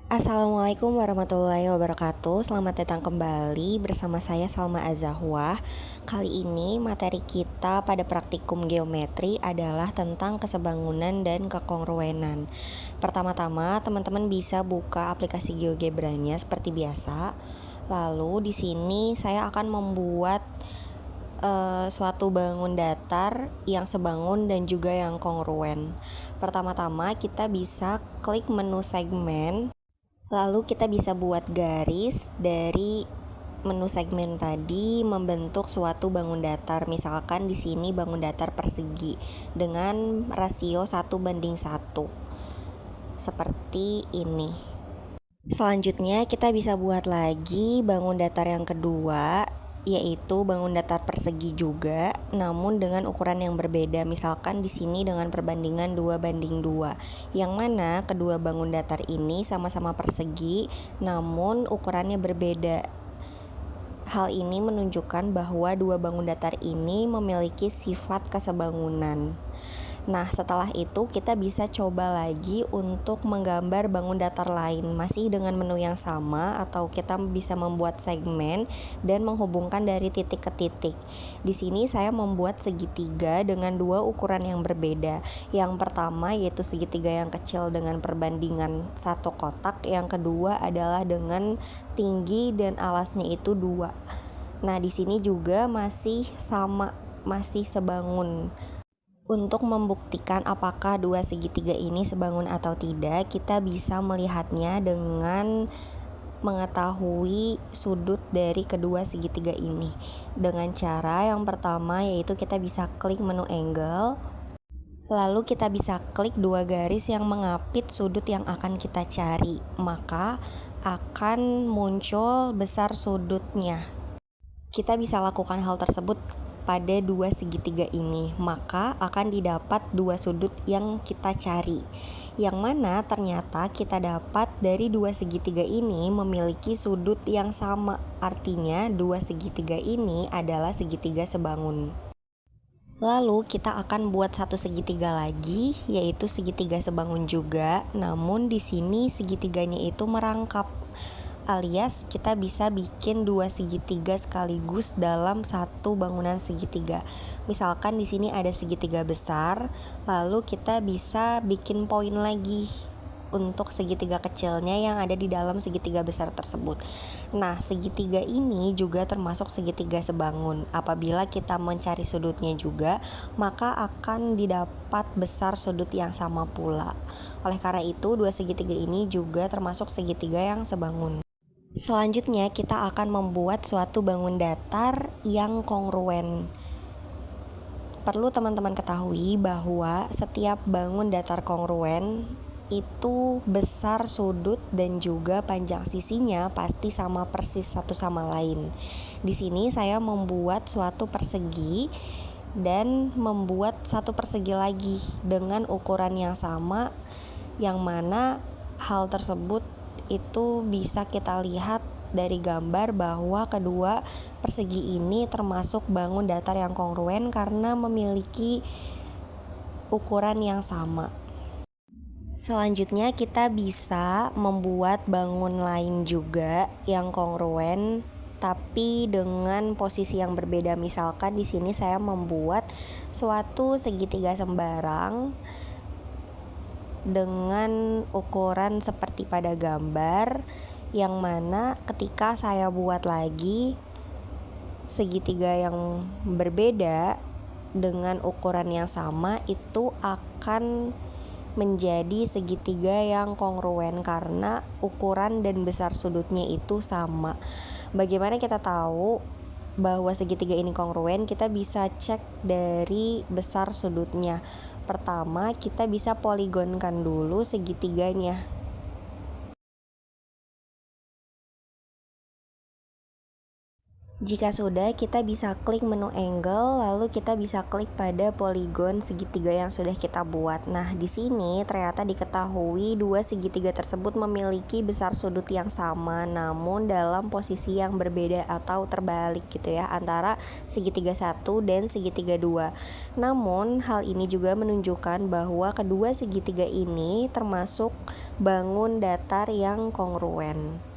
Assalamualaikum warahmatullahi wabarakatuh. Selamat datang kembali bersama saya Salma Azahwa. Kali ini materi kita pada praktikum geometri adalah tentang kesebangunan dan kekongruenan. Pertama-tama, teman-teman bisa buka aplikasi GeoGebranya seperti biasa. Lalu di sini saya akan membuat suatu bangun datar yang sebangun dan juga yang kongruen. Pertama-tama kita bisa klik menu segmen. Lalu kita bisa buat garis dari menu segmen tadi membentuk suatu bangun datar. Misalkan di sini bangun datar persegi dengan rasio 1:1. Seperti ini. Selanjutnya kita bisa buat lagi bangun datar yang kedua, yaitu bangun datar persegi juga, namun dengan ukuran yang berbeda. Misalkan di sini dengan perbandingan 2:2, yang mana kedua bangun datar ini sama-sama persegi, namun ukurannya berbeda. Hal ini menunjukkan bahwa dua bangun datar ini memiliki sifat kesebangunan. Nah, setelah itu kita bisa coba lagi untuk menggambar bangun datar lain masih dengan menu yang sama, atau kita bisa membuat segmen dan menghubungkan dari titik ke titik. Di sini saya membuat segitiga dengan dua ukuran yang berbeda. Yang pertama yaitu segitiga yang kecil dengan perbandingan satu kotak, yang kedua adalah dengan tinggi dan alasnya itu 2. Nah, di sini juga masih sama, masih sebangun. Untuk membuktikan apakah dua segitiga ini sebangun atau tidak, kita bisa melihatnya dengan mengetahui sudut dari kedua segitiga ini. Dengan cara yang pertama yaitu kita bisa klik menu angle, lalu kita bisa klik dua garis yang mengapit sudut yang akan kita cari, maka akan muncul besar sudutnya. Kita bisa lakukan hal tersebut pada dua segitiga ini, maka akan didapat dua sudut yang kita cari, yang mana ternyata kita dapat dari dua segitiga ini memiliki sudut yang sama. Artinya dua segitiga ini adalah segitiga sebangun. Lalu kita akan buat satu segitiga lagi, yaitu segitiga sebangun juga, namun di sini segitiganya itu merangkap, alias kita bisa bikin dua segitiga sekaligus dalam satu bangunan segitiga. Misalkan di sini ada segitiga besar, lalu kita bisa bikin poin lagi untuk segitiga kecilnya yang ada di dalam segitiga besar tersebut. Nah, segitiga ini juga termasuk segitiga sebangun. Apabila kita mencari sudutnya juga, maka akan didapat besar sudut yang sama pula. Oleh karena itu, dua segitiga ini juga termasuk segitiga yang sebangun. Selanjutnya kita akan membuat suatu bangun datar yang kongruen. Perlu teman-teman ketahui bahwa setiap bangun datar kongruen itu besar sudut dan juga panjang sisinya pasti sama persis satu sama lain. Di sini saya membuat suatu persegi dan membuat satu persegi lagi dengan ukuran yang sama, yang mana hal tersebut itu bisa kita lihat dari gambar bahwa kedua persegi ini termasuk bangun datar yang kongruen karena memiliki ukuran yang sama. Selanjutnya kita bisa membuat bangun lain juga yang kongruen tapi dengan posisi yang berbeda. Misalkan di sini saya membuat suatu segitiga sembarang dengan ukuran seperti pada gambar, yang mana ketika saya buat lagi segitiga yang berbeda dengan ukuran yang sama, itu akan menjadi segitiga yang kongruen karena ukuran dan besar sudutnya itu sama. Bagaimana kita tahu bahwa segitiga ini kongruen? Kita bisa cek dari besar sudutnya. Pertama, kita bisa poligonkan dulu segitiganya. Jika sudah, kita bisa klik menu angle, lalu kita bisa klik pada poligon segitiga yang sudah kita buat. Nah, di sini ternyata diketahui dua segitiga tersebut memiliki besar sudut yang sama, namun dalam posisi yang berbeda atau terbalik gitu ya, antara segitiga 1 dan segitiga 2. Namun, hal ini juga menunjukkan bahwa kedua segitiga ini termasuk bangun datar yang kongruen.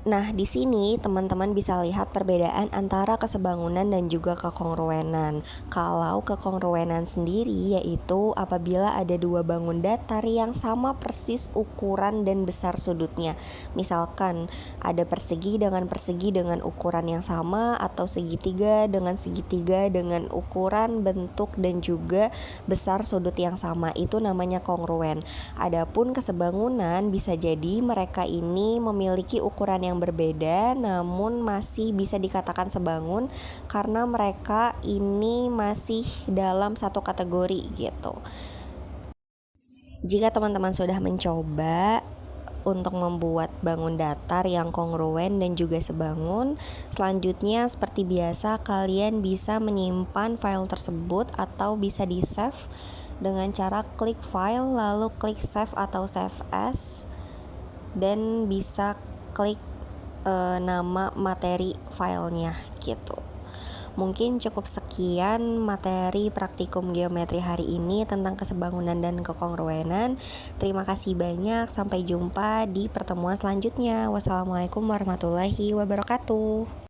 Nah, di sini teman-teman bisa lihat perbedaan antara kesebangunan dan juga kekongruenan. Kalau kekongruenan sendiri yaitu apabila ada dua bangun datar yang sama persis ukuran dan besar sudutnya. Misalkan ada persegi dengan ukuran yang sama, atau segitiga dengan ukuran, bentuk, dan juga besar sudut yang sama. Itu namanya kongruen. Adapun kesebangunan bisa jadi mereka ini memiliki ukuran yang berbeda namun masih bisa dikatakan sebangun karena mereka ini masih dalam satu kategori gitu. Jika teman-teman sudah mencoba untuk membuat bangun datar yang kongruen dan juga sebangun, selanjutnya seperti biasa kalian bisa menyimpan file tersebut atau bisa di-save dengan cara klik file lalu klik save atau save as, dan bisa klik nama materi filenya gitu. Mungkin cukup sekian materi praktikum geometri hari ini tentang kesebangunan dan kekongruenan. Terima kasih banyak, sampai jumpa di pertemuan selanjutnya. Wassalamualaikum warahmatullahi wabarakatuh.